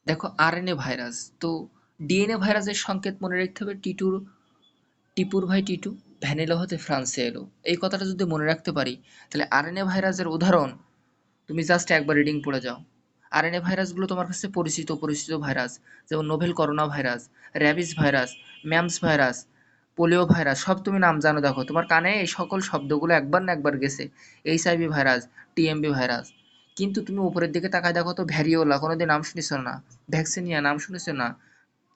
দেখো RNA virus তো DNA ভাইরাসের সংকেত মনে রাখতে হবে টিপুর ভাই টিটু, ভ্যানিলা হতে ফ্রান্সে এলো। এই কথাটা যদি মনে রাখতে পারি তাহলে আরএনএ ভাইরাসের উদাহরণ তুমি জাস্ট একবার রিডিং পড়ে যাও। আরএনএ ভাইরাসগুলো তোমার কাছে পরিচিত ভাইরাস, যেমন novel corona virus, rabies virus, mumps virus, polio virus, সব তুমি নাম জানো। দেখো তোমার কানে এই সকল শব্দগুলো একবার না একবার গেছে। HIV virus, TMB virus. কিন্তু তুমি উপরের দিকে তাকায় দেখো তো ভ্যারিওলা কোনোদিন নাম শুনেছ না, ভ্যাকসিনিয়া নাম শুনেছ না,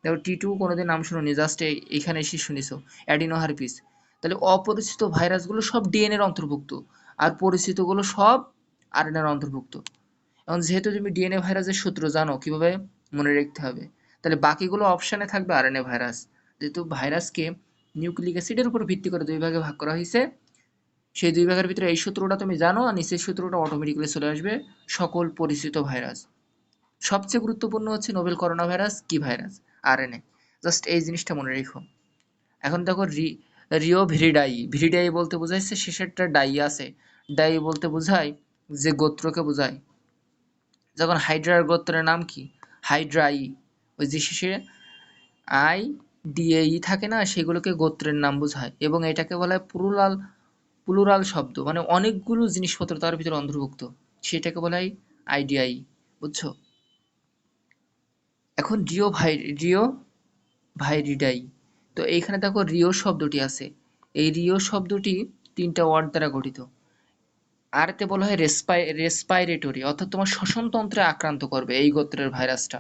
তারপর টি টু কোনোদিন নাম শুনোনি, জাস্ট এইখানে এসে শুনেছো অ্যাডিনো হারপিস। তাহলে অপরিচিত ভাইরাসগুলো সব ডিএনএ এর অন্তর্ভুক্ত, আর পরিচিতগুলো সব আরএনএ এর অন্তর্ভুক্ত। এখন যেহেতু তুমি ডিএনএ ভাইরাসের সূত্র জানো কিভাবে মনে রাখতে হবে, তাহলে বাকিগুলো অপশানে থাকবে আরএনএ ভাইরাস। যেহেতু ভাইরাসকে নিউক্লিক অ্যাসিডের উপর ভিত্তি করে দুই ভাগে ভাগ করা হয়েছে, সেই দুই ভাগের ভিতরে এই সূত্রটা তুমি জানো, আর নিচের সূত্রটা অটোমেটিক্যালি চলে আসবে সকল পরিচিত ভাইরাস। সবচেয়ে গুরুত্বপূর্ণ হচ্ছে নোভেল করোনা ভাইরাস কি ভাইরাস, আরএনএ। জাস্ট এই জিনিসটা মনে রেখো। এখন দেখো রিও ভিরিডাই, ভিরিডাই বলতে বোঝাইছে শেষেরটা ডাই আছে, ডাই বলতে বোঝায় যে গোত্রকে বোঝায়। যখন হাইড্রার গোত্রের নাম কি, হাইড্রাই, ওই যে শেষে আই ডিএই থাকে না, সেগুলোকে গোত্রের নাম বোঝায়। এবং এটাকে বলা হয় প্লুরাল, প্লুরাল শব্দ, মানে অনেকগুলো জিনিসপত্র তার ভিতরে অন্তর্ভুক্ত, সেটাকে বলা হয় আইডিআই। বুঝছো? এখন রিও ভাইরিডাই। তো এইখানে দেখো রিও শব্দটি আছে, এই রিও শব্দটি তিনটা ওয়ার্ড দ্বারা গঠিত। আরতে বলা হয় রেসপাইরেটরি, অর্থাৎ তোমার শ্বসনতন্ত্রে আক্রান্ত করবে এই গোত্রের ভাইরাসটা।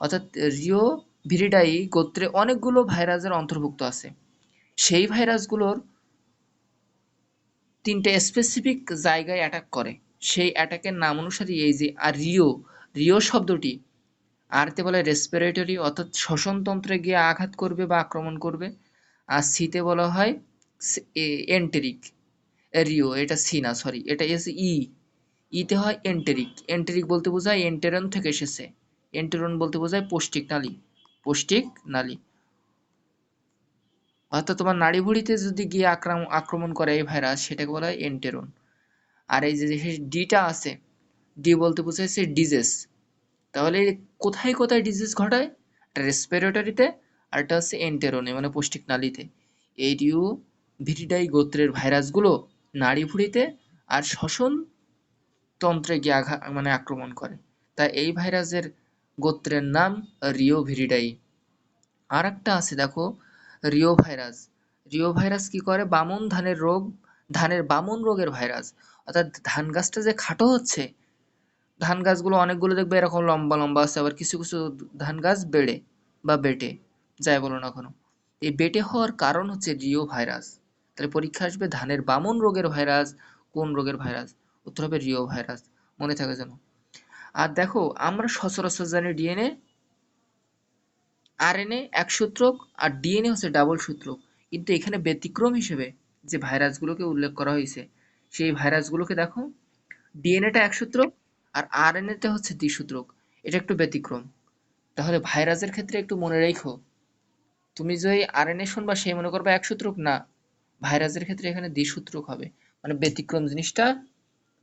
অর্থাৎ রিও ভিরিডাই গোত্রে অনেকগুলো ভাইরাসের অন্তর্ভুক্ত আছে। সেই ভাইরাসগুলোর তিনটে স্পেসিফিক জায়গায় অ্যাটাক করে, সেই অ্যাটাকের নাম অনুসারে এই যে আর রিও শব্দটি আরতে বলা হয় রেসপিরেটরি, অর্থাৎ শ্বসনতন্ত্রে গিয়ে আঘাত করবে বা আক্রমণ করবে। আর সিতে বলা হয় এন্টেরিক, রিও এটা সি না, সরি এটা এস ই, ইতে হয় এন্টেরিক। এন্টেরিক বলতে বোঝায় এন্টেরন থেকে এসেছে, এন্টেরন বলতে বোঝায় পৌষ্টিক নালী, পৌষ্টিক নালী। অর্থাৎ তোমার নাড়ি ভুঁড়িতে যদি গিয়ে আক্রমণ করে এই ভাইরাস, সেটাকে বলা হয় এন্টেরন। আর এই যে ডিটা আছে, ডি বলতে বোঝাচ্ছে ডিজিজ। তাহলে কোথায় কোথায় ডিজিজ ঘটায়, একটা রেসপিরেটরিতে, আর একটা হচ্ছে এন্টেরনে মানে পৌষ্টিক নালীতে। এই রিও ভিরিডাই গোত্রের ভাইরাসগুলো নাড়ি ভুঁড়িতে আর শ্বসন তন্ত্রে গিয়ে মানে আক্রমণ করে। তাই এই ভাইরাসের গোত্রের নাম রিও ভিরিডাই। আর একটা আছে দেখো রিও ভাইরাস। রিও ভাইরাস কি করে, বামন ধানের রোগ, ধানের বামন রোগের ভাইরাস। অর্থাৎ ধান গাছটা যে খাটো হচ্ছে, ধান গাছগুলো অনেকগুলো দেখবে এরকম লম্বা লম্বা আছে, আবার কিছু কিছু ধান গাছ বেড়ে বা বেটে, যাই বলো না কেন, এই বেটে হওয়ার কারণ হচ্ছে রিও ভাইরাস। তাহলে পরীক্ষা আসবে ধানের বামন রোগের ভাইরাস কোন রোগের ভাইরাস, উত্তর হবে রিও ভাইরাস। মনে থাকে যেন। আর দেখো আমরা সচরাচর জানি ডিএনএ আরএনএ এক সূত্রক আর ডিএনএ হচ্ছে ডাবল সূত্রক। কিন্তু এখানে ব্যতিক্রম হিসেবে যে ভাইরাসগুলোকে উল্লেখ করা হয়েছে, সেই ভাইরাসগুলোকে দেখো ডিএনএটা এক সূত্রক আর আরএনএটা হচ্ছে দ্বিসূত্রক। এটা একটু ব্যতিক্রম। তাহলে ভাইরাসের ক্ষেত্রে একটু মনে রেখো, তুমি যে আরএনএ শুনবা সেই মনে করবা এক সূত্রক না, ভাইরাসের ক্ষেত্রে এখানে দ্বিসূত্রক হবে। মানে ব্যতিক্রম জিনিসটা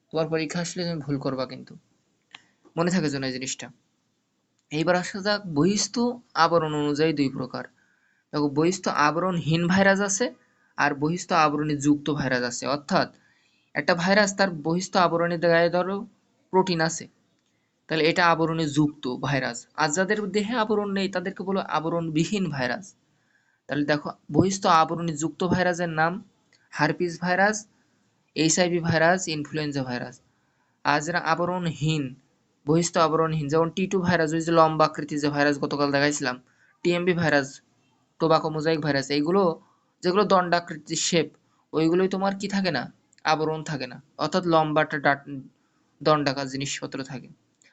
তোমার পরীক্ষা আসলে তুমি ভুল করবা কিন্তু, মনে থাকে যেন এই জিনিসটা। এইবার আসা যাক বহিস্থ আবরণ অনুযায়ী দুই প্রকার। দেখো বহিস্থ আবরণহীন ভাইরাস আছে আর বহিস্থ আবরণী যুক্ত ভাইরাস আছে। অর্থাৎ একটা ভাইরাস তার বহিস্থ আবরণী গায়ে ধরো প্রোটিন আছে, তাহলে এটা আবরণী যুক্ত ভাইরাস। আর যাদের দেহে আবরণ নেই তাদেরকে বলো আবরণবিহীন ভাইরাস। তাহলে দেখো বহিস্থ আবরণী যুক্ত ভাইরাসের নাম herpes virus, HIV virus, influenza virus. আর যারা আবরণহীন, বহিস্থ আবরণহীন, যেমন টি2 ভাইরাস, ওই যে লম্বা আকৃতির যে ভাইরাস গতকাল দেখাইছিলাম, TMB virus, tobacco mosaic virus, এইগুলো যেগুলো দণ্ডাকৃতির শেপ, ওইগুলোই তোমার কি থাকে না, আবরণ থাকে না, অর্থাৎ লম্বা একটা দণ্ডাকার জিনিসপত্র থাকে।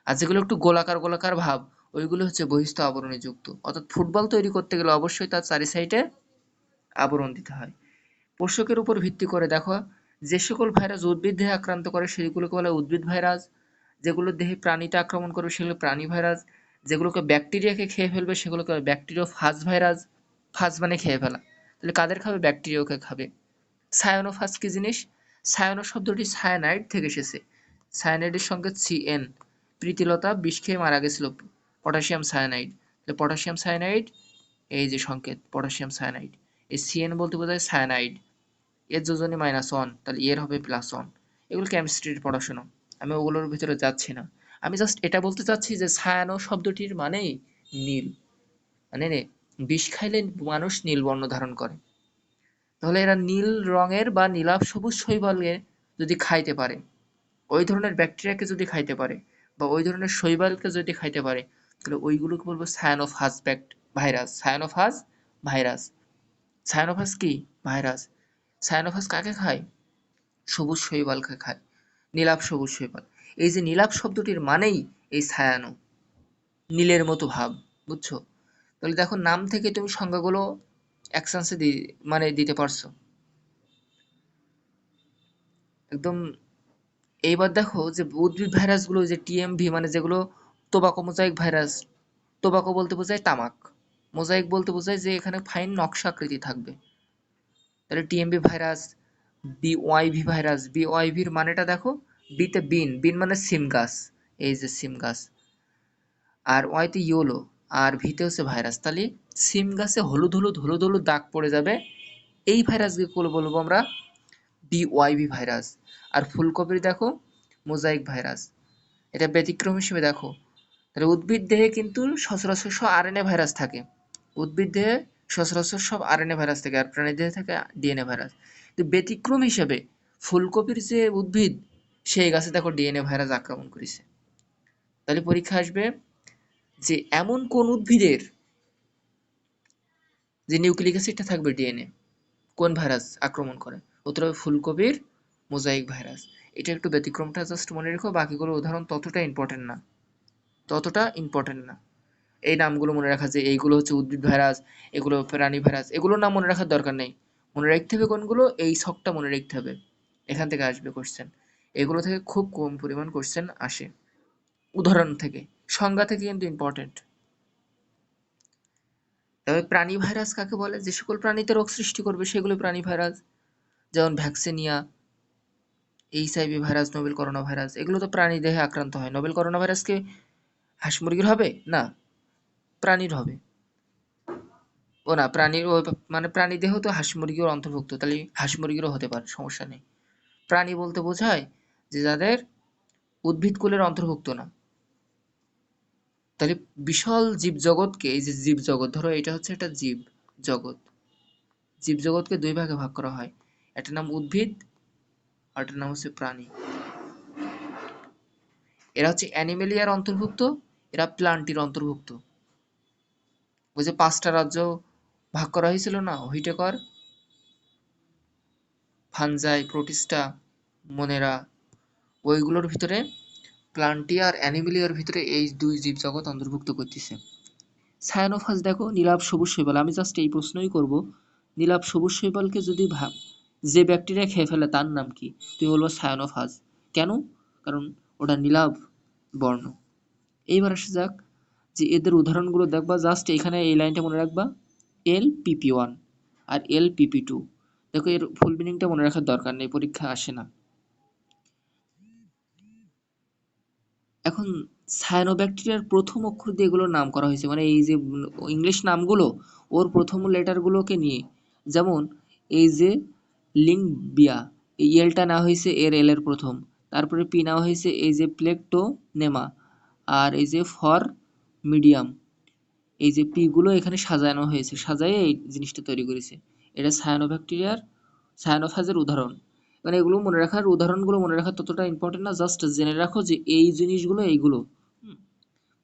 আর যেগুলো একটু গোলাকার গোলাকার ভাব, ওইগুলো হচ্ছে বহিস্থ আবরণে যুক্ত। অর্থাৎ ফুটবল তৈরি করতে গেলে অবশ্যই তার চারি সাইডে আবরণ দিতে হয়। পোষকের উপর ভিত্তি করে দেখো, যে সকল ভাইরাস উদ্ভিদ দেহে আক্রান্ত করে সেগুলোকে বলা হয় উদ্ভিদ ভাইরাস, যেগুলো দেহে প্রাণীতে আক্রমণ করবে সেগুলো প্রাণী ভাইরাস, যেগুলোকে ব্যাকটেরিয়াকে খেয়ে ফেলবে সেগুলোকে ব্যাকটেরিওফাজ ভাইরাস। ফাজ মানে খেয়ে ফেলা, তাহলে কাদের খাবে, ব্যাকটেরিয়াকে খাবে। সায়ানোফাজ কি জিনিস, সায়ানো শব্দটি সায়ানাইড থেকে এসেছে, সায়ানাইডের সঙ্গে সিএন, প্রীতিলতা বিষ খেয়ে মারা গেছিল পটাশিয়াম সায়ানাইড। তাহলে পটাশিয়াম সায়ানাইড, এই যে সংকেত পটাশিয়াম সায়ানাইড, এই সিএন বলতে বোঝায় সায়ানাইড, এর যোজনী -1, তাহলে এর হবে +1। এগুলো কেমিস্ট্রির পড়াশোনা, আমি ওগুলোর ভিতরে যাচ্ছি না। আমি জাস্ট এটা বলতে চাচ্ছি যে সায়ানো শব্দটির মানেই নীল, মানে বিষ খাইলে মানুষ নীল বর্ণ ধারণ করে। তাহলে এরা নীল রঙের বা নীলাভ সবুজ শৈবালকে যদি খাইতে পারে, ওই ধরনের ব্যাকটেরিয়াকে যদি খাইতে পারে, বা ওই ধরনের শৈবালকে যদি খাইতে পারে, তাহলে ওইগুলোকে বলবো সায়ানোফাজ ভাইরাস। সায়ানোফাজ ভাইরাস। সায়ানোফাজ কি? ভাইরাস। সায়ানোফাজ কাকে খায়? সবুজ শৈবালকে খায়, নীলাভ সবুজ শৈবাল। এই যে নীলাভ শব্দটির মানেই এই ছায়ানো, নীলের মতো ভাব, বুঝছো? তাহলে দেখো নাম থেকে তুমি সংজ্ঞাগুলো এক চান্সে মানে দিতে পারছো একদম। এইবার দেখো যে উদ্ভিদ ভাইরাসগুলো, যে টিএমভি মানে যেগুলো টোবাকো মোজাইক ভাইরাস। টোবাকো বলতে বোঝায় তামাক, মোজাইক বলতে বোঝায় যে এখানে ফাইন নকশা আকৃতি থাকবে। তাহলে টিএমভি ভাইরাস, বিওয়াইভি ভাইরাস। বিওয়াইভির মানেটা দেখো, বিতে বিন, বিন মানে সিম গাছ, এই যে সিম গাছ, আর ওয়াইতে ইয়োলো, আর ভিতে হচ্ছে ভাইরাস। তাহলে সিম গাছে হলুদ হলুদ হলুদ হলুদ দাগ পড়ে যাবে, এই ভাইরাসকে বলবো আমরা বিওয়াইভি ভাইরাস। আর ফুলকপির দেখো মোজাইক ভাইরাস। এটা ব্যতিক্রম হিসেবে দেখো, তাহলে উদ্ভিদ দেহে কিন্তু সচরাচর সব আরএনএ ভাইরাস থাকে। উদ্ভিদ দেহে সচরাচর সব আরএনএ ভাইরাস থাকে, আর প্রাণী দেহে থাকে ডিএনএ ভাইরাস। তো ব্যতিক্রম হিসেবে ফুলকপির যে উদ্ভিদ, সেই গাছে দেখো ডিএনএ ভাইরাস আক্রমণ করেছে। তাহলে পরীক্ষা আসবে যে এমন কোন উদ্ভিদের যে নিউক্লিক অ্যাসিডটা থাকবে ডিএনএ, কোন ভাইরাস আক্রমণ করে? উত্তর হবে ফুলকপির মোজাইক ভাইরাস। এটা একটু ব্যতিক্রমটা জাস্ট মনে রেখো, বাকিগুলো উদাহরণ ততটা ইম্পর্টেন্ট না, ততটা ইম্পর্টেন্ট না। এই নামগুলো মনে রাখা, যে এইগুলো হচ্ছে উদ্ভিদ ভাইরাস, এগুলো প্রাণী ভাইরাস, এগুলোর নাম মনে রাখার দরকার নেই। মনে রাখতে হবে কোনগুলো, এই ছকটা মনে রাখতে হবে, এখান থেকে আসবে কোশ্চেন। এগুলো থেকে খুব কম পরিমাণ কোশ্চেন আসে, উদাহরণ থেকে। সংজ্ঞা থেকে কিন্তু ইম্পর্টেন্ট। তবে প্রাণী ভাইরাস কাকে বলে? যে সকল প্রাণীতে রোগ সৃষ্টি করবে সেগুলো প্রাণী ভাইরাস, যেমন vaccinia, HIV virus, Nobel corona virus. এগুলো তো প্রাণী দেহে আক্রান্ত হয়। নোবেল করোনা ভাইরাস কি হাঁস মুরগির হবে? না, প্রাণীর হবে। ও না, প্রাণীর মানে প্রাণী দেহ তো হাঁস মুরগির অন্তর্ভুক্ত, তাহলে হাঁস মুরগিরও হতে পারে, সমস্যা নেই। প্রাণী বলতে বোঝায় যে যাদের উদ্ভিদ কুলের অন্তর্ভুক্ত না। তাহলে বিশাল জীবজগৎকে, এই যে জীবজগৎ ধরো, এটা হচ্ছে একটা জীব জগৎ। জীবজগৎকে দুই ভাগে ভাগ করা হয়, একটার নাম উদ্ভিদ, আর একটার নাম হচ্ছে প্রাণী। এরা হচ্ছে অ্যানিমেলিয়ার অন্তর্ভুক্ত, এরা প্লান্টির অন্তর্ভুক্ত। ওই যে 5টা রাজ্য ভাগ করা হয়েছিল না, হুইটেকার, ফানজাই, প্রোটিস্টা, মোনেরা, ওইগুলোর ভিতরে প্লান্টিয়া আর অ্যানিমেলিয়ার ভিতরে এই দুই জীবজগৎ অন্তর্ভুক্ত করতেছে। সায়ানোফাজ দেখো নীলাভ সবুজ শৈবাল। আমি জাস্ট এই প্রশ্নই করব, নীলাভ সবুজ শৈবালকে যদি ভাব যে ব্যাকটেরিয়া খেয়ে ফেলে তার নাম কি? তুমি বলবো সায়ানোফাজ। কেন? কারণ ওটা নীলাভ বর্ণ। এইবার আসা যাক যে এদের উদাহরণগুলো দেখবা, জাস্ট এখানে এই লাইনটা মনে রাখবা, LPP1 আর LPP2। দেখো এর ফুল মিনিংটা মনে রাখার দরকার নেই, পরীক্ষা আসে না। এখন সায়ানোব্যাকটেরিয়ার প্রথম অক্ষর দিয়ে এগুলোর নাম করা হয়েছে, মানে এই যে ইংলিশ নামগুলো ওর প্রথম লেটারগুলোকে নিয়ে। যেমন এই যে লিংবিয়া, এই এলটা নেওয়া হয়েছে এর এল এর প্রথম, তারপরে পি নেওয়া হয়েছে এই যে প্লেকটোনেমা, আর এই যে ফর মিডিয়াম, এই যে পি গুলো এখানে সাজানো হয়েছে, সাজায়ে এই জিনিসটা তৈরি করেছে। এটা সায়ানোব্যাকটেরিয়ার, সায়ানোফাজের উদাহরণ। মানে এগুলো মনে রাখার, উদাহরণগুলো মনে রাখার ততটা ইম্পর্টেন্ট না, জাস্ট জেনে রাখো যে এই জিনিসগুলো এইগুলো।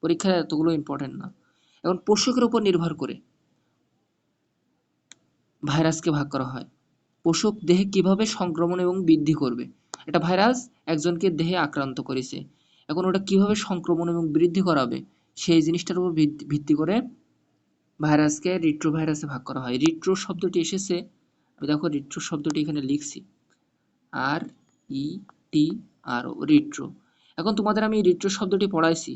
পরীক্ষায় এতগুলো ইম্পর্টেন্ট না। এখন পোষকের উপর নির্ভর করে ভাইরাসকে ভাগ করা হয়। পোষক দেহে কিভাবে সংক্রমণ এবং বৃদ্ধি করবে? একটা ভাইরাস একজনকে দেহে আক্রান্ত করেছে, এখন ওটা কিভাবে সংক্রমণ এবং বৃদ্ধি করাবে, সেই জিনিসটার উপর ভিত্তি করে ভাইরাসকে রিট্রো ভাইরাসে ভাগ করা হয়। রিট্রো শব্দটি এসেছে, আমি দেখো রিট্রো শব্দটি এখানে লিখছি, RETRO, রিট্রো। এখন তোমাদের আমি রিট্রো শব্দটি পড়াইছি,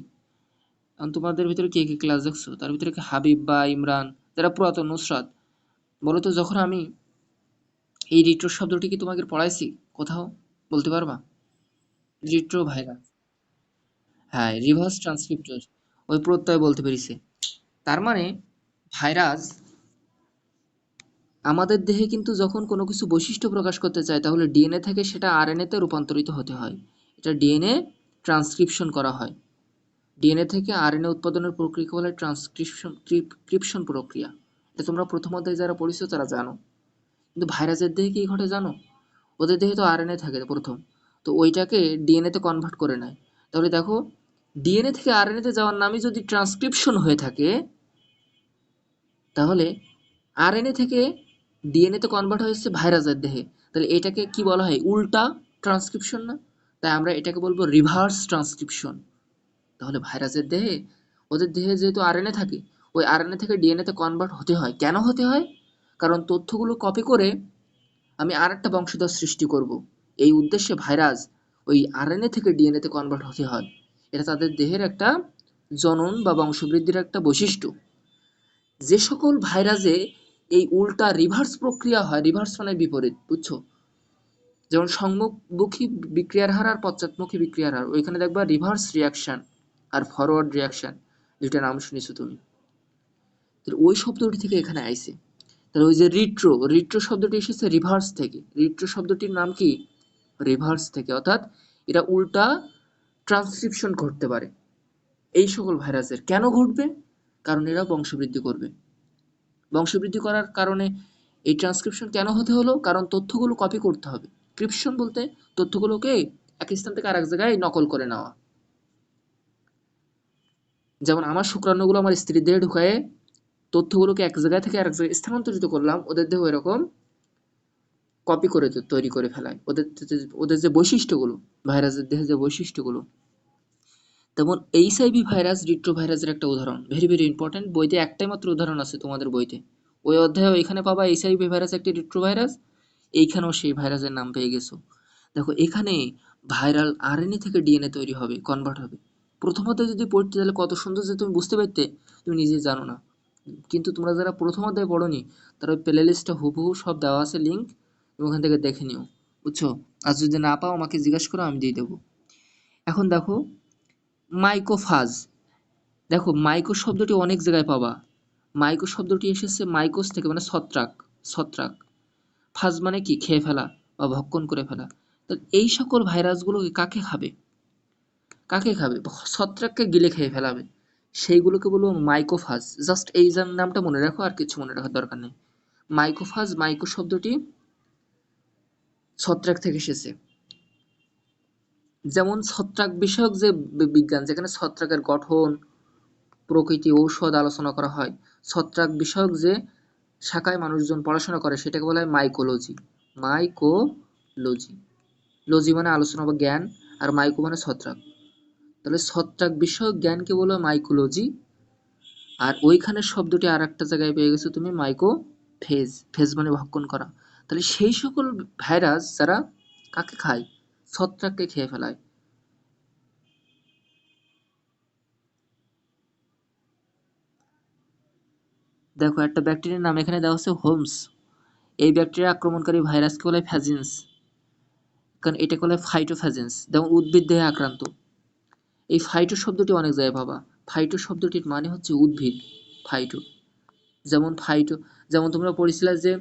এখন তোমাদের ভিতরে কে কে ক্লাস দেখছো, তার ভিতরে কি হাবিব বা ইমরান, যারা পুরাতন, নুসরাত, বলো তো যখন আমি এই রিট্রো শব্দটি কি তোমাকে পড়াইছি কোথাও, বলতে পারবা? রিট্রো ভাইরাস, হ্যাঁ, রিভার্স ট্রান্সক্রিপ্টর। ওই প্রত্যয় বলতে পেরেছে। তার মানে ভাইরাস আমাদের দেহে কিন্তু যখন কোনো কিছু বৈশিষ্ট্য প্রকাশ করতে চায় তাহলে ডিএনএ থেকে সেটা আরএনএতে রূপান্তরিত হতে হয়। এটা ডিএনএ ট্রান্সক্রিপশন করা হয়। ডিএনএ থেকে আরএনএ উৎপাদনের প্রক্রিয়াকে বলে ট্রান্সক্রিপশন প্রক্রিয়া। এটা তোমরা প্রথম অধ্যায়ে যারা পড়েছো তারা জানো। কিন্তু ভাইরাসের দেহে কি ঘটে জানো? ওদের দেহে তো আরএনএ থাকে প্রথম, তো ওইটাকে ডিএনএ তে কনভার্ট করে নেয়। তাহলে দেখো, ডিএনএ থেকে আরএনএ তে যাওয়ার নামই যদি ট্রান্সক্রিপশন হয়ে থাকে, তাহলে আরএনএ থেকে ডিএনএ তে কনভার্ট হয়েছে ভাইরাসের দেহে। তাহলে এটাকে কি বলা হয়? উল্টা ট্রান্সক্রিপশন না? তাই আমরা এটাকে বলবো রিভার্স ট্রান্সক্রিপশন। তাহলে ভাইরাসের দেহে, ওদের দেহে যেহেতু আরএনএ থাকে, ওই আরএনএ থেকে ডিএনএ তে কনভার্ট হতে হয়। কেন হতে হয়? কারণ তথ্যগুলো কপি করে আমি আরেকটা বংশধর সৃষ্টি করব। এই উদ্দেশ্যে ভাইরাস ওই আরএনএ থেকে ডিএনএ তে কনভার্ট হতে হয়। এটা তাদের দেহের একটা জনন বা বংশবৃদ্ধির একটা বৈশিষ্ট্য। যে সকল ভাইরাসে এই উল্টা রিভার্স প্রক্রিয়া হয়, রিভার্স মানে বিপরীত, বুঝছো? যেমন সম্মুখমুখী বিক্রিয়ার হার আর পশ্চাৎমুখী বিক্রিয়ার হার, ওইখানে দেখবা রিভার্স রিয়াকশন আর ফরওয়ার্ড রিয়াকশন, যেটা নাম শুনেছো তুমি। ওই শব্দটি থেকে এখানে আইছে। তাহলে ওই যে রিট্রো, রিট্রো শব্দটি এসেছে রিভার্স থেকে। রিট্রো শব্দটির নাম কি? রিভার্স থেকে, অর্থাৎ এটা উল্টা ট্রান্সক্রিপশন ঘটতে পারে এই সকল ভাইরাসের। কেন ঘটবে? কারণ এরা বংশবৃদ্ধি করবে। বংশবৃদ্ধি করার কারণে এই ট্রান্সক্রিপশন কেন হতে হলো? কারণ তথ্যগুলো কপি করতে হবে। ক্রিপশন বলতে তথ্যগুলোকে এক স্থান থেকে আরেক জায়গায় নকল করে নেওয়া। যেমন আমার শুক্রাণুগুলো আমার স্ত্রীর দেহে ঢুকায়ে তথ্যগুলোকে এক জায়গায় থেকে আরেক জায়গায় স্থানান্তরিত করলাম, ওদের দেহ এরকম কপি করে তৈরি করে ফেলায়। ওদের যে বৈশিষ্ট্যগুলো, ভাইরাসের দেহে যে বৈশিষ্ট্যগুলো, তেমন এইচআইভি ভাইরাস রিট্রো ভাইরাসের একটা উদাহরণ। Very very important. বইতে একটাই মাত্র উদাহরণ আছে তোমাদের বইতে, ওই অধ্যায়ে এখানে পাবা এইচআইভি ভাইরাস একটি রিট্রো ভাইরাস, এইখানেও সেই ভাইরাসের নাম পেয়ে গেছো। দেখো এখানে ভাইরাল আরএনএ থেকে ডিএনএ তৈরি হবে, কনভার্ট হবে। প্রথমত যদি পড়তে তাহলে কত সুন্দর যে তুমি বুঝতে পারতে, তুমি নিজে জানো না। কিন্তু তোমরা যারা প্রথম অধ্যায় পড়োনি তারা ওই প্লে লিস্টটা হুবহু সব দেওয়া আছে লিঙ্ক, ওখান থেকে দেখে নিও, বুঝছো? আর যদি না পাও আমাকে জিজ্ঞাসা করো, আমি দিয়ে দেবো। এখন দেখো মাইকোফাজ। দেখো মাইকো শব্দটি অনেক জায়গায় পাবা। মাইকো শব্দটি এসেছে মাইকোস থেকে, মানে ছত্রাক। ছত্রাক। ফাজ মানে কি? খেয়ে ফেলা বা ভক্ষণ করে ফেলা। তো এই সকল ভাইরাসগুলোকে কাকে খাবে? কাকে খাবে? ছত্রাককে গিলে খেয়ে ফেলাবে। সেইগুলোকে বলবো মাইকোফাজ। জাস্ট এই নামটা মনে রাখো, আর কিছু মনে রাখার দরকার নেই। মাইকোফাজ, মাইকো শব্দটি ছত্রাক থেকে এসেছে। যেমন ছত্রাক বিষয়ক যে বিজ্ঞান, যেখানে ছত্রাকের গঠন, প্রকৃতি, ঔষধ আলোচনা করা হয়, ছত্রাক বিষয়ক যে শাখায় মানুষজন পড়াশোনা করে সেটাকে বলা হয় মাইকোলজি। মাইকোলজি। লজি মানে আলোচনা বা জ্ঞান, আর মাইকো মানে ছত্রাক। তাহলে ছত্রাক বিষয়ক জ্ঞানকে বলা হয় মাইকোলজি। আর ওইখানে শব্দটি আর একটা জায়গায় পেয়ে গেছো তুমি, মাইকোফেজ। ফেজ মানে ভক্ষণ করা। তাহলে সেই সকল ভাইরাস যারা কাকে খায়? ছত্রাককে খেয়ে ফেলায়। দেখো একটা ব্যাকটেরিয়ার নাম এখানে দেওয়া হচ্ছে হোমস। এই ব্যাকটেরিয়া আক্রমণকারী ভাইরাসকে বলে ফ্যাজিন্স, কারণ এটাকে বলে ফাইটোফ্যাজেন্স। যেমন উদ্ভিদ দেহে আক্রান্ত, এই ফাইটো শব্দটি অনেক জায়গায় পাবা। ফাইটো শব্দটির মানে হচ্ছে উদ্ভিদ। ফাইটো, যেমন ফাইটো, যেমন তোমরা পড়েছিলে যে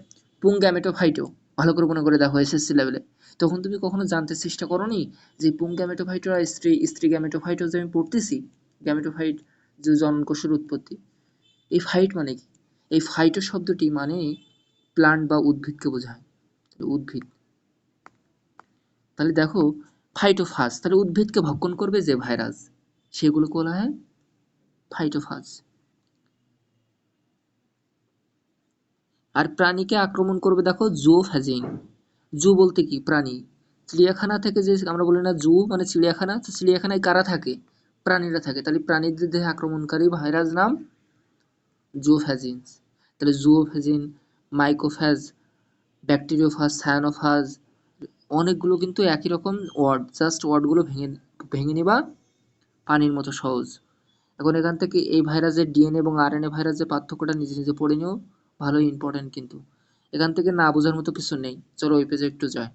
পুংগ্যামেটোফাইটো, ভালো করে মনে করে দেখো এসএসসি লেভেলে। তখন তুমি কখনো জানতে চেষ্টা করোনি যে পুংগ্যামেটোফাইটো আর স্ত্রী স্ত্রী গ্যামেটোফাইটো যে আমি পড়তেছি, গ্যামেটোফাইট যে জনকোষের উৎপত্তি, এই ফাইট মানে কি? এই ফাইটো শব্দটি মানে প্লান্ট বা উদ্ভিদকে বোঝায়। উদ্ভিদ। তাহলে দেখো ফাইটোফাজ, তাহলে উদ্ভিদকে ভক্ষণ করবে যে ভাইরাস, সেগুলোকে বলা হয় ফাইটোফাজ। আর প্রাণীকে আক্রমণ করবে দেখো জুওফ্যাজিন। জু বলতে কি? প্রাণী। চিড়িয়াখানা থেকে যে আমরা বলি না জু মানে চিড়িয়াখানা, তো চিড়িয়াখানায় কারা থাকে? প্রাণীরা থাকে। তাহলে প্রাণীদের দেহে আক্রমণকারী ভাইরাস নাম জুওফ্যাজিন। তাহলে জুওফ্যাজিন, মাইকোফ্যাজ, ব্যাকটেরিওফাজ, সায়ানোফাজ, অনেকগুলো কিন্তু একই রকম ওয়ার্ড, জাস্ট ওয়ার্ডগুলো ভেঙে ভেঙে নিবা, পানির মতো সহজ। এখন এখান থেকে এই ভাইরাসের ডিএনএ এবং আরএনএ ভাইরাসের পার্থক্যটা নিজে নিজে পড়ে নিও, ভালোই ইম্পর্টেন্ট কিন্তু। এখান থেকে না বোঝার মতো কিছু নেই। চলো ওই পেজে একটু যাই।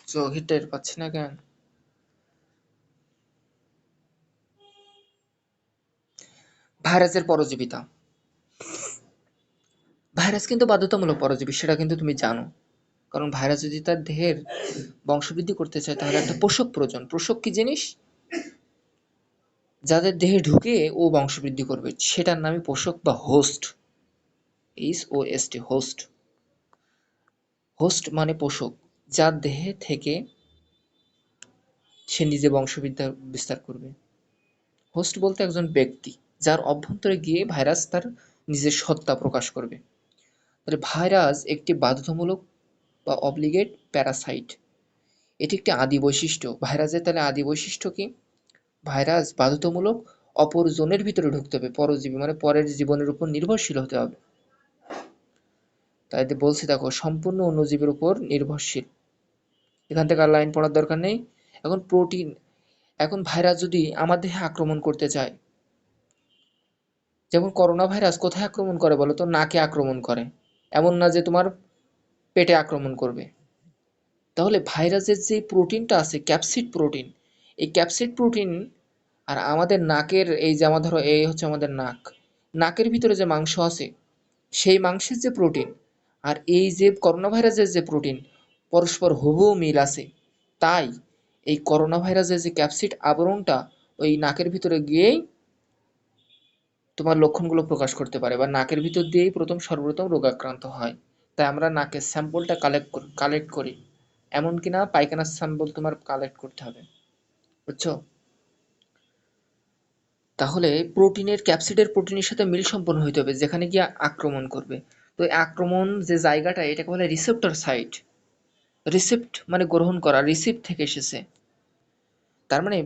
চোখে টের পাচ্ছি না কেন? ভাইরাসের পরজীবিতা। ভাইরাস কিন্তু বাধ্যতামূলক পরজীবী, সেটা কিন্তু তুমি জানো। কারণ ভাইরাস যদি তার দেহের বংশবৃদ্ধি করতে চায় তাহলে একটা পোষক প্রয়োজন। পোষক কি জিনিস? যাদের দেহে ঢুকে ও বংশবৃদ্ধি করবে সেটার নামই পোষক বা হোস্ট। HOST, host. হোস্ট মানে পোষক, যার দেহে থেকে সে নিজে বংশবিদ্যা বিস্তার করবে। হোস্ট বলতে একজন ব্যক্তি যার অভ্যন্তরে গিয়ে ভাইরাস তার নিজের সত্তা প্রকাশ করবে। তাহলে ভাইরাস একটি বাধ্যতামূলক বা অব্লিগেট প্যারাসাইট। এটি একটি আদি বৈশিষ্ট্য। ভাইরাসের তাহলে আদি বৈশিষ্ট্য কি? ভাইরাস বাধ্যতামূলক অপর জনের ভিতরে ঢুকতে হবে, পরজীবী মানে পরের জীবনের উপর নির্ভরশীল হতে হবে। তাই বলছি দেখো, সম্পূর্ণ অন্য জীবের উপর নির্ভরশীল। এখান থেকে আর লাইন পড়ার দরকার নেই। এখন প্রোটিন, এখন ভাইরাস যদি আমার দেহে আক্রমণ করতে চায়, যেমন করোনা ভাইরাস কোথায় আক্রমণ করে বলো তো? নাকে আক্রমণ করে। এমন না যে তোমার পেটে আক্রমণ করবে। তাহলে ভাইরাসের যে প্রোটিনটা আছে ক্যাপসিড প্রোটিন, এই ক্যাপসিড প্রোটিন আর আমাদের নাকের এই যে আমার ধরো এই হচ্ছে আমাদের নাক, নাকের ভিতরে যে মাংস আছে সেই মাংসের যে প্রোটিন আর এই যে করোনা ভাইরাসের যে প্রোটিন পরস্পর হুবহু মিল আছে। তাই এই করোনা ভাইরাসের যে ক্যাপসিড আবরণটা ওই নাকের ভিতরে গিয়েই তোমার লক্ষণগুলো প্রকাশ করতে পারে বা নাকের ভিতর দিয়েই সর্বপ্রথম রোগাক্রান্ত হয়। তাই আমরা নাকের স্যাম্পলটা কালেক্ট করি। এমন কিনা পায়খানার স্যাম্পল তোমার কালেক্ট করতে হবে, বুঝছো? তাহলে প্রোটিনের ক্যাপসিডের প্রোটিনের সাথে মিল সম্পন্ন হইতে হবে যেখানে গিয়ে আক্রমণ করবে। তো এই আক্রমণ যে জায়গাটা এটাকে বলে রিসেপ্টর সাইট। রিসেপ্ট মানে গ্রহণ করা, রিসিভ থেকে এসেছে। তার মানে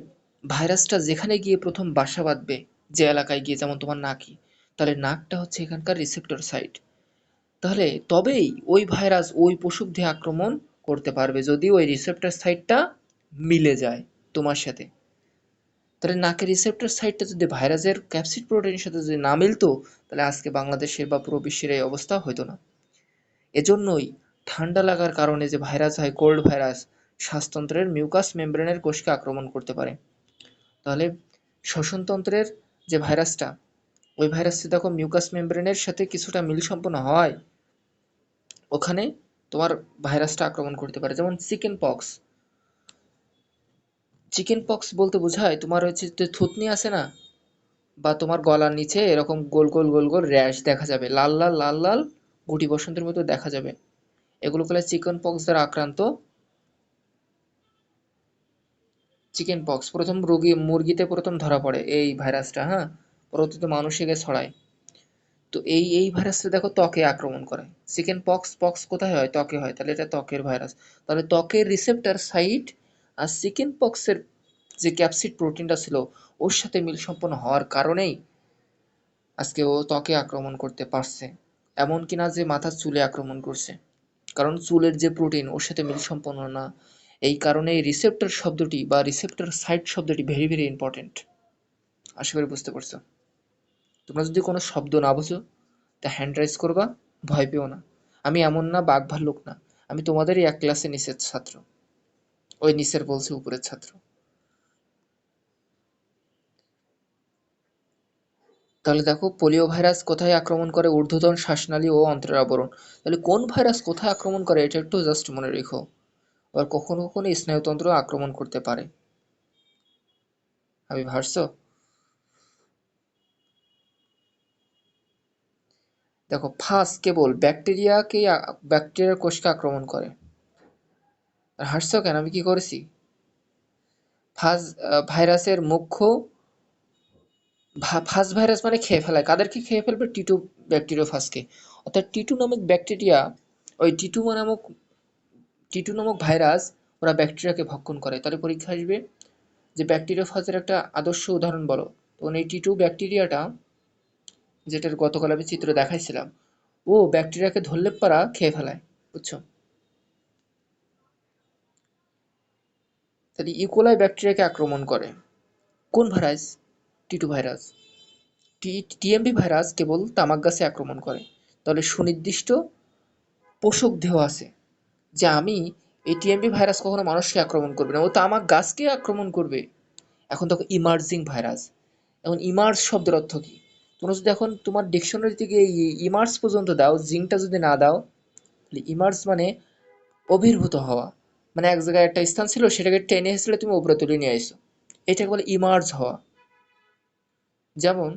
ভাইরাসটা যেখানে গিয়ে প্রথম বাসা বাঁধবে, যে এলাকায় গিয়ে, যেমন তোমার নাকি, তাহলে নাকটা হচ্ছে এখানকার রিসেপ্টর সাইট। তাহলে তবেই ওই ভাইরাস ওই পশুর দেহে আক্রমণ করতে পারবে যদি ওই রিসেপ্টর সাইটটা মিলে যায় তোমার সাথে। তাহলে নাকের রিসেপ্টর সাইটটা যদি ভাইরাসের ক্যাপসিড প্রোটিনের সাথে যদি না মিলতো তাহলে আজকে বাংলাদেশের বা পুরো বিশ্বের এই অবস্থা হতো না। এজন্যই ঠান্ডা লাগার কারণে যে ভাইরাস হয় কোল্ড ভাইরাস, শ্বাসতন্ত্রের মিউকাস মেমব্রেনের কোষকে আক্রমণ করতে পারে। তাহলে শ্বসনতন্ত্রের যে ভাইরাসটা, ওই ভাইরাসটা দেখো মিউকাস মেমব্রেনের সাথে কিছুটা মিল সম্পন্ন হয়, ওখানে তোমার ভাইরাসটা আক্রমণ করতে পারে। যেমন চিকেন পক্স। চিকেন পক্স বলতে বোঝায় তোমার হচ্ছে যে থুতনি আছে না, বা তোমার গলার নিচে এরকম গোল গোল গোল গোল র্যাশ দেখা যাবে, লাল লাল লাল লাল গুটি বসন্তের মতো দেখা যাবে। এগুলো হলো চিকেন পক্স দ্বারা আক্রান্ত। চিকেন পক্স প্রথম রোগী মুরগিতে প্রথম ধরা পড়ে এই ভাইরাসটা, হ্যাঁ, পরবর্তীতে মানুষে গিয়ে ছড়ায়। তো এই ভাইরাসটা দেখো ত্বকে আক্রমণ করে। চিকেন পক্স, পক্স কোথায় হয়? ত্বকে হয়, তাহলে এটা ত্বকের ভাইরাস। তাহলে ত্বকের রিসেপ্টর সাইট আর চিকেন পক্সের যে ক্যাপসিড প্রোটিনটা ছিল ওর সাথে মিল সম্পন্ন হওয়ার কারণেই আজকে ও ত্বকে আক্রমণ করতে পারছে। এমন কিনা যে মাথার চুলে আক্রমণ করছে, কারণ চুলের যে প্রোটিন ওর সাথে মিল সম্পন্ন না। এই কারণে রিসেপ্টর শব্দটি বা রিসেপ্টর সাইট শব্দটি ভেরি ভেরি ইম্পর্টেন্ট। আশা করি বুঝতে পারছো। তোমরা যদি কোনো শব্দ না বুঝো তা হ্যান্ড রাইজ করবা, ভয় পেও না। আমি এমন না, বাঘ ভাল্লুক না, আমি তোমাদেরই এক ক্লাসে নিচের ছাত্র। ওই নিচের বলছে উপরের ছাত্র। তাহলে দেখো পোলিও ভাইরাস কোথায় আক্রমণ করে? ঊর্ধ্বতন শ্বাসনালী ও অন্ত্রের আবরণ। তাহলে কোন ভাইরাস কোথায় আক্রমণ করে এটা একটু জাস্ট মনে রেখো। আবার কখনো কখনো স্নায়ুতন্ত্র আক্রমণ করতে পারে। আমি ভার্সো। দেখো ফাস কেবল ব্যাকটেরিয়ার কোষকে আক্রমণ করে। আর হাসছো কেন? আমি কি করেছি? ফাজ ভাইরাসের মুখ্য ফাজ ভাইরাস মানে খেয়ে ফেলায়। কাদেরকে খেয়ে ফেলবে? টিটু ব্যাকটেরিওফাজকে। অর্থাৎ টিটু নামক ব্যাকটেরিয়া, ওই টিটু নামক ভাইরাস ওরা ব্যাকটেরিয়াকে ভক্ষণ করে। তাহলে পরীক্ষা আসবে যে ব্যাকটেরিওফাজের একটা আদর্শ উদাহরণ বলো। তখন এই টিটু ব্যাকটেরিয়াটা, যেটার গতকাল আমি চিত্র দেখাইছিলাম, ও ব্যাকটেরিয়াকে ধরলে পারা খেয়ে ফেলায়, বুঝছো? তাহলে ইকোলাই ব্যাকটেরিয়াকে আক্রমণ করে। কোন virus? T two virus. TMV virus কেবল তামাক গাছে আক্রমণ করে। তাহলে সুনির্দিষ্ট পোষক দেহ আছে যে আমি এই টিএমভি ভাইরাস কখনো মানুষকে আক্রমণ করবে না, ও তামাক গাছকে আক্রমণ করবে। এখন দেখো ইমার্জিং ভাইরাস। এখন ইমার্জ শব্দের অর্থ কি? তোমরা যদি এখন তোমার ডিকশনারি থেকে ইমার্জ পর্যন্ত দাও, জিংটা যদি না দাও, তাহলে ইমার্জ মানে অভির্ভূত হওয়া। মানে এক জায়গায় একটা স্থান ছিল, সেটাকে টেনে এসেছিলে তুমি উপরে তুলে নিয়ে আসছো, এটাকে বলে ইমার্জ হওয়া। যেমন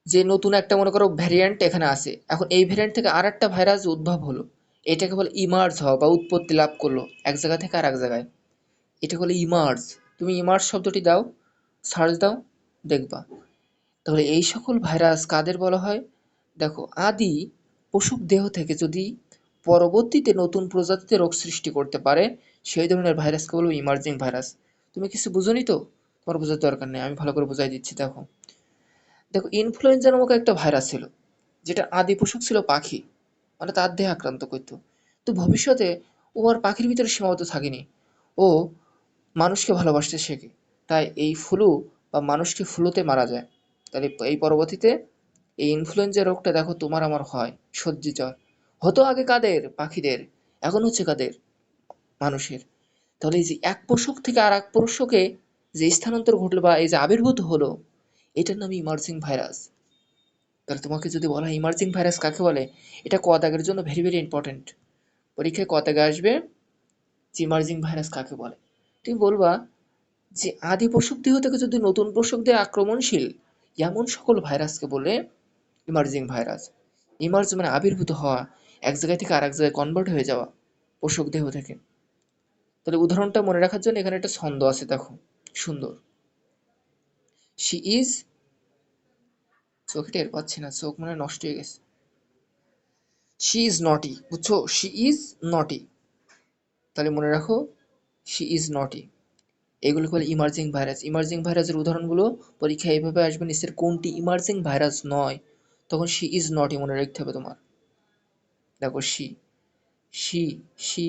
যে নতুন একটা মনে করো ভ্যারিয়েন্ট এখানে আছে, এখন এই ভ্যারিয়েন্ট থেকে আর একটা ভাইরাস উদ্ভব হলো, এটাকে বলে ইমার্জ হওয়া বা উৎপত্তি লাভ করলো এক জায়গা থেকে আর এক জায়গায়, এটা বলে ইমার্জ। তুমি ইমার্জ শব্দটি দাও, সার্চ দাও, দেখবা। তাহলে এই সকল ভাইরাস কাদের বলা হয়? দেখো, আদি পশুর দেহ থেকে যদি পরবর্তীতে নতুন প্রজাতিতে রোগ সৃষ্টি করতে পারে, সেই ধরনের ভাইরাসকে বলবো ইমার্জিং ভাইরাস। তুমি কিছু বুঝোনি তো? তোমার বোঝার দরকার নেই, আমি ভালো করে বুঝাই দিচ্ছি। দেখো, দেখো ইনফ্লুয়েঞ্জা নামক একটা ভাইরাস ছিল, যেটা আদি পোষক ছিল পাখি, মানে তার দেহে আক্রান্ত করতো। তো ভবিষ্যতে ও আর পাখির ভিতরে সীমাবদ্ধ থাকেনি, ও মানুষকে ভালোবাসতে শেখে। তাই এই ফ্লু বা মানুষটি ফ্লুতে মারা যায়। তাহলে এই পরবর্তীতে এই ইনফ্লুয়েঞ্জা রোগটা দেখো তোমার আমার হয়, সর্দি জ্বর হতো আগে কাদের? পাখিদের। এখন হচ্ছে কাদের? মানুষের। তাহলে এই যে এক পোষক থেকে আর এক পোষকে যে স্থানান্তর ঘটলো বা এই যে আবির্ভূত হলো, এটার নাম ইমার্জিং ভাইরাস। তাহলে তোমাকে যদি বলা হয় ইমার্জিং ভাইরাস কাকে বলে, এটা ক দাগের জন্য ভেরি ভেরি ইম্পর্টেন্ট। পরীক্ষায় ক দাগে আসবে যে ইমার্জিং ভাইরাস কাকে বলে। তুমি বলবা যে আদি পোষক দেহ থেকে যদি নতুন পোষক দেহে আক্রমণশীল এমন সকল ভাইরাসকে বলে ইমার্জিং ভাইরাস। ইমার্জ মানে আবির্ভূত হওয়া, এক জায়গা থেকে আর এক জায়গায় কনভার্ট হয়ে যাওয়া পোষক দেহ থেকে। তাহলে উদাহরণটা মনে রাখার জন্য এখানে একটা ছন্দ আছে, দেখো সুন্দর। শি ইজ, চোখে টের পাচ্ছি না, চোখ মানে নষ্ট হয়ে গেছে। শি ইজ নটি, বুঝছো? শি ইজ নটি। তাহলে মনে রাখো, শি ইজ নটি। এগুলোকে বলে ইমার্জিং ভাইরাস। ইমার্জিং ভাইরাসের উদাহরণগুলো পরীক্ষায় এইভাবে আসবে, নিচের কোনটি ইমার্জিং ভাইরাস নয়, তখন শি ইজ নটি মনে রাখতে হবে তোমার। দেখো শি, শি, শি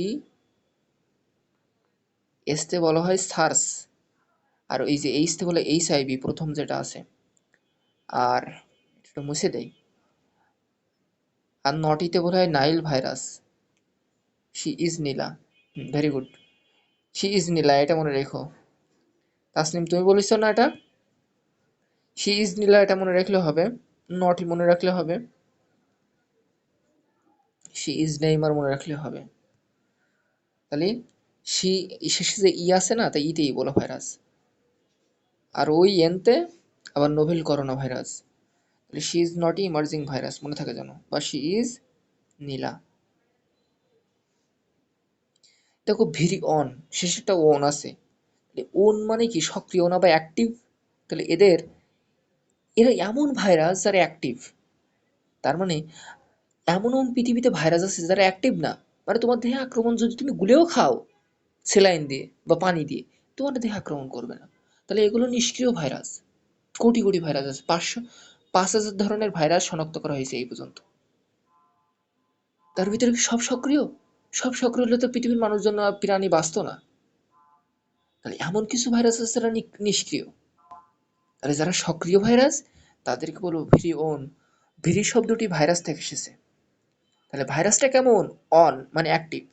এসতে বলা হয় সার্স, আর এই যে এইচতে বলে এইচ আইভি প্রথম যেটা আছে, আর এটা মুছে দেই। আর নটিতে বলা হয় Nile virus. She is Nila. Very good, she is Nila, এটা মনে রেখো। তাসনিম তুমি বলিস না এটা, শি ইজ নীলা এটা মনে রাখলে হবে, নটি মনে রাখলে হবে, শি ইজ নেইমার মনে রাখলে হবে। তাহলে শি শেষে যে ই আছে না, তাই ইতেই বলো ভাইরাস। আর ওই এনতে আবার নোভেল করোনা ভাইরাস। তাহলে she is not emerging virus মনে থাকে যেন, বা শি ইজ নীলা। দেখো ভেরি অন, শেষে একটা ওন আছে। ওন মানে কি? সক্রিয় না বা অ্যাক্টিভ। তাহলে এরা এমন ভাইরাস যারা অ্যাক্টিভ। তার মানে এমন এমন পৃথিবীতে ভাইরাস আছে যারা অ্যাক্টিভ না, মানে তোমার দেহে আক্রমণ যদি তুমি গুলেও খাও সেলাইন দিয়ে বা পানি দিয়ে, তোমার দেহে আক্রমণ করবে না। তাহলে এগুলো নিষ্ক্রিয় ভাইরাস। কোটি কোটি ভাইরাস আছে, 5,000 ধরনের ভাইরাস শনাক্ত করা হয়েছে এই পর্যন্ত। তার ভিতরে কি সব সক্রিয়? সব সক্রিয় হলে তো পৃথিবীর মানুষজন প্রাণী বাঁচত না। তাহলে এমন কিছু ভাইরাস আছে যারা নিষ্ক্রিয়। তাহলে যারা সক্রিয় ভাইরাস তাদেরকে বলবো ভেরি ওন। ভেরি শব্দটি ভাইরাস থেকে এসেছে। তাহলে ভাইরাসটা কেমন? অন মানে অ্যাক্টিভ।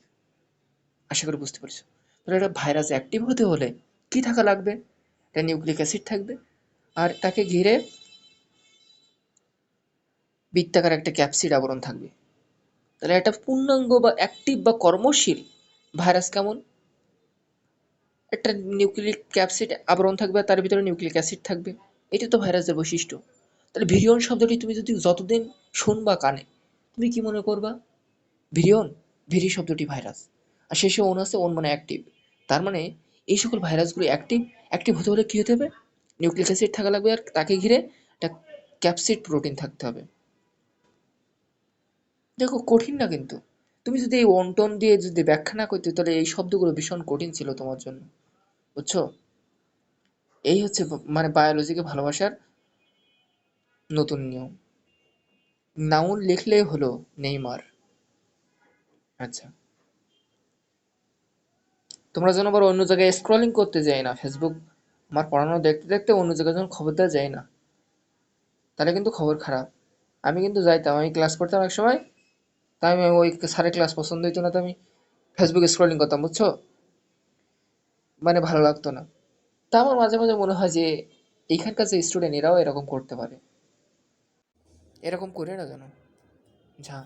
আশা করি বুঝতে পারছো। তাহলে একটা ভাইরাস অ্যাক্টিভ হতে হলে কি থাকা লাগবে? একটা নিউক্লিক অ্যাসিড থাকবে, আর তাকে ঘিরে বৃত্তাকার একটা ক্যাপসিড আবরণ থাকবে। তাহলে একটা পূর্ণাঙ্গ বা অ্যাক্টিভ বা কর্মশীল ভাইরাস কেমন? একটা নিউক্লিক ক্যাপসিড আবরণ থাকবে আর তার ভিতরে নিউক্লিক অ্যাসিড থাকবে। এটা তো ভাইরাসের বৈশিষ্ট্য। তাহলে ভিরিয়ন শব্দটি তুমি যদি যতদিন শুনবা কানে, তুমি কি মনে করবা? ভিরিয়ন, ভিরি শব্দটি ভাইরাস, আর শেষে ওন আছে, ওন মানে অ্যাক্টিভ। তার মানে এই সকল ভাইরাসগুলো অ্যাক্টিভ। অ্যাক্টিভ হতে হলে কি হতে হবে? নিউক্লিক অ্যাসিড থাকা লাগবে, আর তাকে ঘিরে একটা ক্যাপসিড প্রোটিন থাকতে হবে। দেখো কঠিন না কিন্তু। তুমি যদি এই ওন টোন দিয়ে যদি ব্যাখ্যা না করতে, তাহলে এই শব্দগুলো ভীষণ কঠিন ছিল তোমার জন্য, বুঝছো? এই হচ্ছে মানে বায়োলজিকে ভালোবাসার নতুন নিয়ম। নাউন লিখলে হলো নেইমার। আচ্ছা, তোমরা যেন আবার অন্য জায়গায় স্ক্রলিং করতে যাই না, ফেসবুক আমার পড়ানো দেখতে দেখতে অন্য জায়গায় যেন খবর দেওয়া যায় না, তাহলে কিন্তু খবর খারাপ। আমি কিন্তু যাইতাম, আমি ক্লাস করতাম এক সময়, তাই আমি ওই স্যারের ক্লাস পছন্দ হইতো না, তো আমি ফেসবুক স্ক্রলিং করতাম, বুঝছো? মানে ভালো লাগতো না। তা আমার মাঝে মাঝে মনে হয় যে এইখানকার যে স্টুডেন্ট এরাও এরকম করতে পারে। এরকম করে না কেন? যা